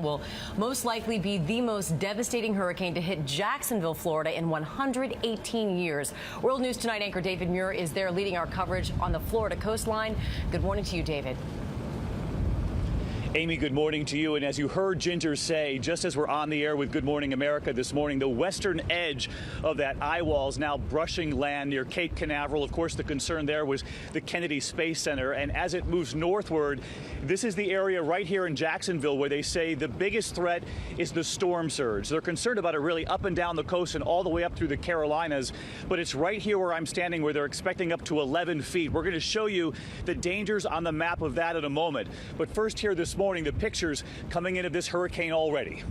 Will most likely be the most devastating hurricane to hit Jacksonville, Florida in 118 years. World News Tonight anchor David Muir is there leading our coverage on the Florida coastline. Good morning to you, David. Amy, good morning to you. And as you heard Ginger say, just as we're on the air with Good Morning America this morning, the western edge of that eye wall is now brushing land near Cape Canaveral. Of course, the concern there was the Kennedy Space Center. And as it moves northward, this is the area right here in Jacksonville where they say the biggest threat is the storm surge. They're concerned about it really up and down the coast and all the way up through the Carolinas. But it's right here where I'm standing where they're expecting up to 11 feet. We're going to show you the dangers on the map of that in a moment. But first here this morning, the pictures coming into this hurricane already.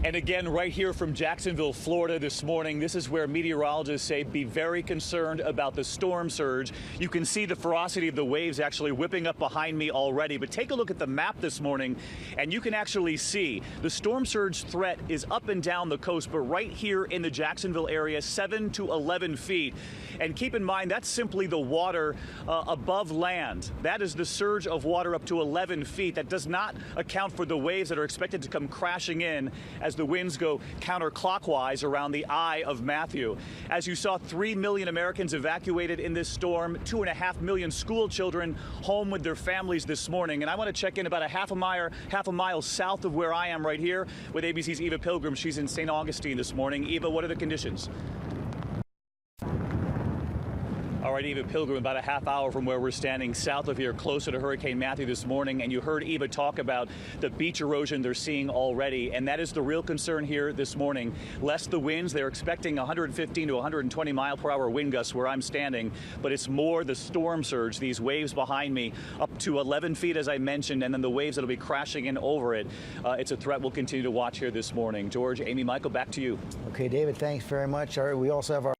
And again, right here from Jacksonville, Florida this morning, this is where meteorologists say be very concerned about the storm surge. You can see the ferocity of the waves actually whipping up behind me already. But take a look at the map this morning, and you can actually see the storm surge threat is up and down the coast, but right here in the Jacksonville area, 7 to 11 feet. And keep in mind, that's simply the water above land. That is the surge of water up to 11 feet. That does not account for the waves that are expected to come crashing in as the winds go counterclockwise around the eye of Matthew. As you saw, 3 million Americans evacuated in this storm, 2.5 million school children home with their families this morning. And I want to check in about a half a mile south of where I am right here with ABC's Eva Pilgrim. She's in St. Augustine this morning. Eva, what are the conditions? All right, Eva Pilgrim, about a half hour from where we're standing south of here, closer to Hurricane Matthew this morning. And you heard Eva talk about the beach erosion they're seeing already. And that is the real concern here this morning. Less the winds. They're expecting 115 to 120 mile per hour wind gusts where I'm standing. But it's more the storm surge, these waves behind me, up to 11 feet, as I mentioned, and then the waves that'll be crashing in over it. It's a threat we'll continue to watch here this morning. George, Amy, Michael, back to you. Okay, David, thanks very much. All right, we also have our...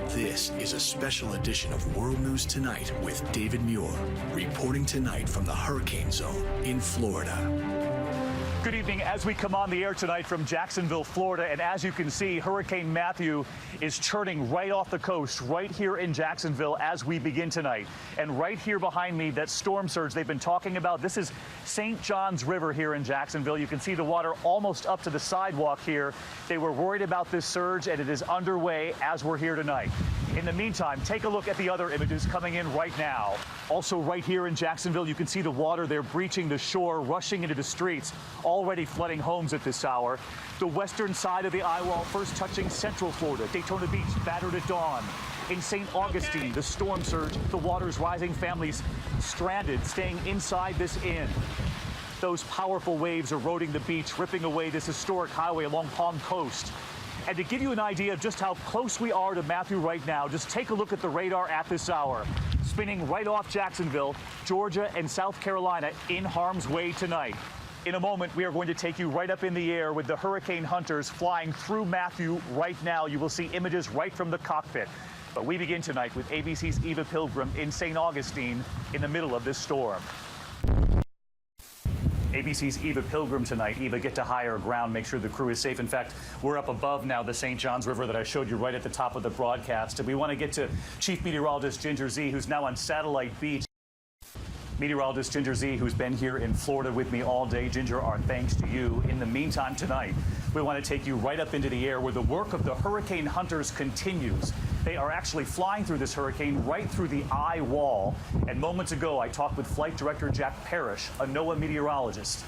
This is a special edition of World News Tonight with David Muir, reporting tonight from the hurricane zone in Florida. Good evening. As we come on the air tonight from Jacksonville, Florida, and as you can see, Hurricane Matthew is churning right off the coast, right here in Jacksonville as we begin tonight. And right here behind me, that storm surge they've been talking about, this is St. John's River here in Jacksonville. You can see the water almost up to the sidewalk here. They were worried about this surge, and it is underway as we're here tonight. In the meantime, take a look at the other images coming in right now. Also right here in Jacksonville, you can see the water there breaching the shore, rushing into the streets, already flooding homes at this hour. The western side of the eye wall first touching Central Florida, Daytona Beach battered at dawn. In St. Augustine, the storm surge, the water's rising, families stranded, staying inside this inn. Those powerful waves eroding the beach, ripping away this historic highway along Palm Coast. And to give you an idea of just how close we are to Matthew right now, just take a look at the radar at this hour. Spinning right off Jacksonville, Georgia and South Carolina in harm's way tonight. In a moment, we are going to take you right up in the air with the hurricane hunters flying through Matthew right now. You will see images right from the cockpit. But we begin tonight with ABC's Eva Pilgrim in St. Augustine in the middle of this storm. ABC's Eva Pilgrim tonight. Eva, get to higher ground, make sure the crew is safe. In fact, we're up above now the St. Johns River that I showed you right at the top of the broadcast. And we want to get to Chief Meteorologist Ginger Z, who's now on Satellite Beach. Meteorologist Ginger Z, who's been here in Florida with me all day. Ginger, our thanks to you. In the meantime tonight, we want to take you right up into the air where the work of the hurricane hunters continues. They are actually flying through this hurricane right through the eye wall. And moments ago, I talked with Flight Director Jack PARRISH, a NOAA meteorologist.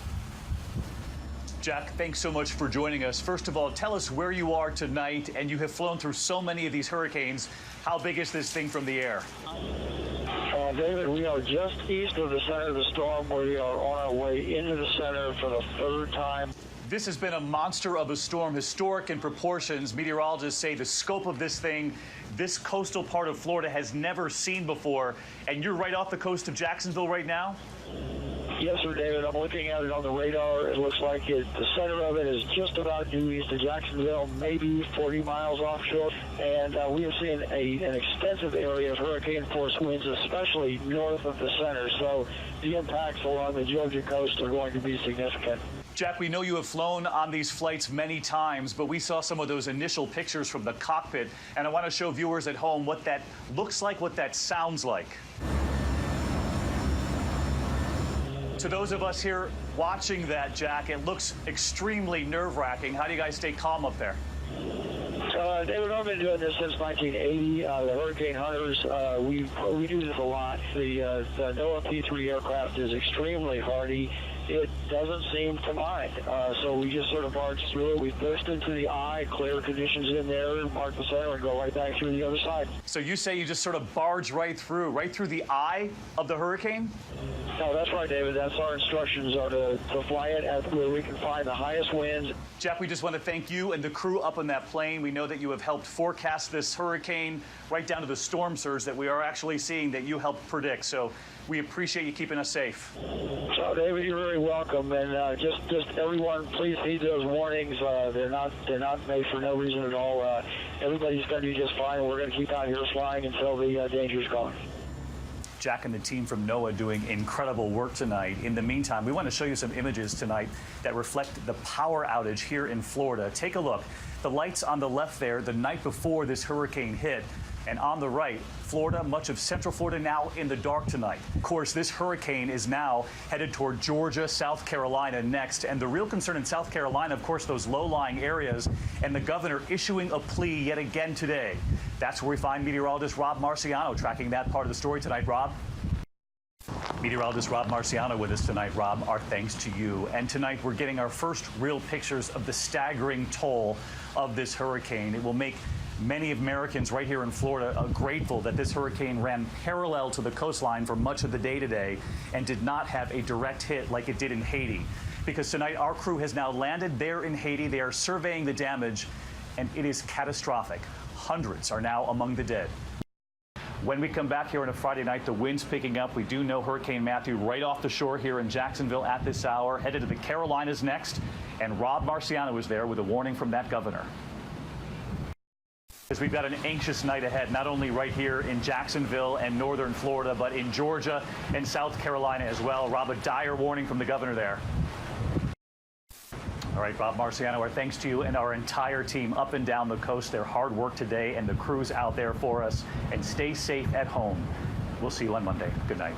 Jack, thanks so much for joining us. First of all, tell us where you are tonight, and you have flown through so many of these hurricanes. How big is this thing from the air? David, we are just east of the center of the storm. We are on our way into the center for the third time. This has been a monster of a storm, historic in proportions. Meteorologists say the scope of this thing, this coastal part of Florida has never seen before. And you're right off the coast of Jacksonville right now? Yes, sir, David. I'm looking at it on the radar. It looks like the center of it is just about due east of Jacksonville, maybe 40 miles offshore. And we have seen an extensive area of hurricane force winds, especially north of the center. So the impacts along the Georgia coast are going to be significant. Jack, we know you have flown on these flights many times, but we saw some of those initial pictures from the cockpit, and I want to show viewers at home what that looks like, what that sounds like. To those of us here watching that, Jack, it looks extremely nerve-wracking. How do you guys stay calm up there? David, I've been doing this since 1980. The hurricane hunters, we do this a lot. The NOAA P-3 aircraft is extremely hardy. It doesn't seem to mind. So we just sort of barge through it. We burst into the eye, clear conditions in there, mark the center, and go right back through the other side. So you say you just sort of barge right through the eye of the hurricane? No, that's right, David. That's our instructions are to fly it at where we can find the highest winds. Jeff, we just want to thank you and the crew up on that plane. We know that you have helped forecast this hurricane right down to the storm surge that we are actually seeing that you helped predict. So we appreciate you keeping us safe. So, David, you're very welcome. And just everyone, please heed those warnings. They're not made for no reason at all. Everybody's going to do just fine. We're going to keep out here flying until the danger's gone. Jack and the team from NOAA doing incredible work tonight. In the meantime, we want to show you some images tonight that reflect the power outage here in Florida. Take a look. The lights on the left there, the night before this hurricane hit. And on the right, Florida, much of central Florida now in the dark tonight. Of course, this hurricane is now headed toward Georgia, South Carolina next. And the real concern in South Carolina, of course, those low-lying areas, and the governor issuing a plea yet again today. That's where we find meteorologist Rob Marciano tracking that part of the story tonight. Rob? Meteorologist Rob Marciano with us tonight. Rob, our thanks to you. And tonight we're getting our first real pictures of the staggering toll of this hurricane. It will make many Americans right here in Florida grateful that this hurricane ran parallel to the coastline for much of the day today and did not have a direct hit like it did in Haiti. Because tonight our crew has now landed there in Haiti. They are surveying the damage, and it is catastrophic. Hundreds are now among the dead. When we come back here on a Friday night, the wind's picking up. We do know Hurricane Matthew right off the shore here in Jacksonville at this hour, headed to the Carolinas next. And Rob Marciano is there with a warning from that governor. As we've got an anxious night ahead, not only right here in Jacksonville and northern Florida, but in Georgia and South Carolina as well. Rob, a dire warning from the governor there. All right, Rob Marciano, our thanks to you and our entire team up and down the coast. Their hard work today and the crews out there for us. And stay safe at home. We'll see you on Monday. Good night.